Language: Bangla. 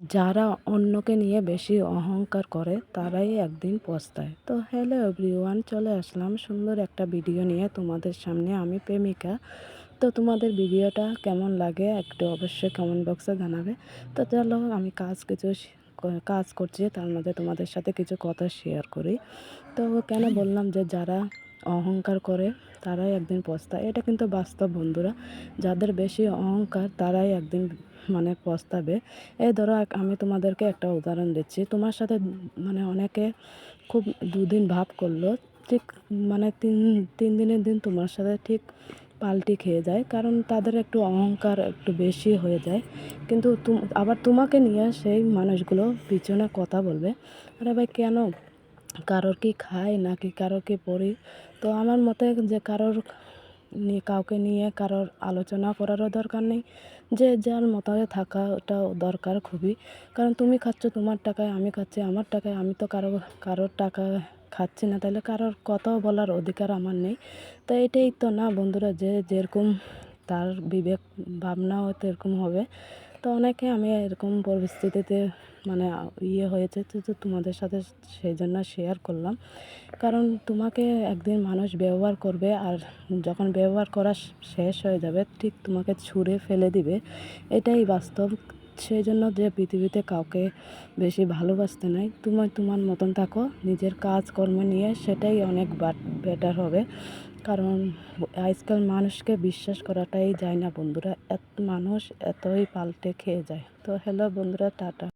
যারা অন্যকে নিয়ে বেশি অহংকার করে তারাই একদিন পস্তায়। তো হ্যালো এভরিওয়ান, চলে আসলাম সুন্দর একটা ভিডিও নিয়ে তোমাদের সামনে। আমি প্রেমিকা। তো তোমাদের ভিডিওটা কেমন লাগে একটু অবশ্যই কমেন্ট বক্সে জানাবে। তো চলো, আমি কাজ করছি, তার মধ্যে তোমাদের সাথে কিছু কথা শেয়ার করি। তো কেন বললাম যে যারা অহংকার করে তারাই একদিন পস্তায়, এটা কিন্তু বাস্তব বন্ধুরা। যাদের বেশি অহংকার তারাই একদিন পস্তাবে। এই ধরো, আমি তোমাদেরকে একটা উদাহরণ দিচ্ছি। তোমার সাথে অনেকে খুব দুদিন ভাব করলো, ঠিক তিন তিন দিনের দিন তোমার সাথে ঠিক পাল্টি খেয়ে যায়, কারণ তাদের একটু অহংকার একটু বেশি হয়ে যায়। কিন্তু আবার তোমাকে নিয়ে সেই মানুষগুলো পিছনে কথা বলবে, আরে ভাই কেন, কারোর কি খাই নাকি কারোর কি পড়ি? তো আমার মতে যে কাউকে নিয়ে কারোর আলোচনা করারও দরকার নেই। যে যার মতো থাকাটাও দরকার খুবই। কারণ তুমি খাচ্ছ তোমার টাকায়, আমি খাচ্ছি আমার টাকায়, আমি তো কারোর টাকা খাচ্ছি না, তাহলে কারোর কথাও বলার অধিকার আমার নেই। তো এটাই তো না বন্ধুরা, যে যেরকম তার বিবেক ভাবনাও তো এরকম হবে। তো অনেকে আমি এরকম পরিস্থিতিতে হয়েছে, তো তোমাদের সাথে সেই জন্য শেয়ার করলাম। কারণ তোমাকে একদিন মানুষ ব্যবহার করবে, আর যখন ব্যবহার করা শেষ হয়ে যাবে ঠিক তোমাকে ছুঁড়ে ফেলে দিবে, এটাই বাস্তব। সেই জন্য যে পৃথিবীতে কাউকে বেশি ভালোবাসতে নাই, তুমি তোমার মতন থাকো, নিজের কাজকর্ম নিয়ে, সেটাই অনেক বেটার হবে। কারণ আজকাল মানুষকে বিশ্বাস করাটাই যায় না বন্ধুরা, মানুষ এতই পাল্টে খেয়ে যায়। তো হ্যালো বন্ধুরা, টাটা।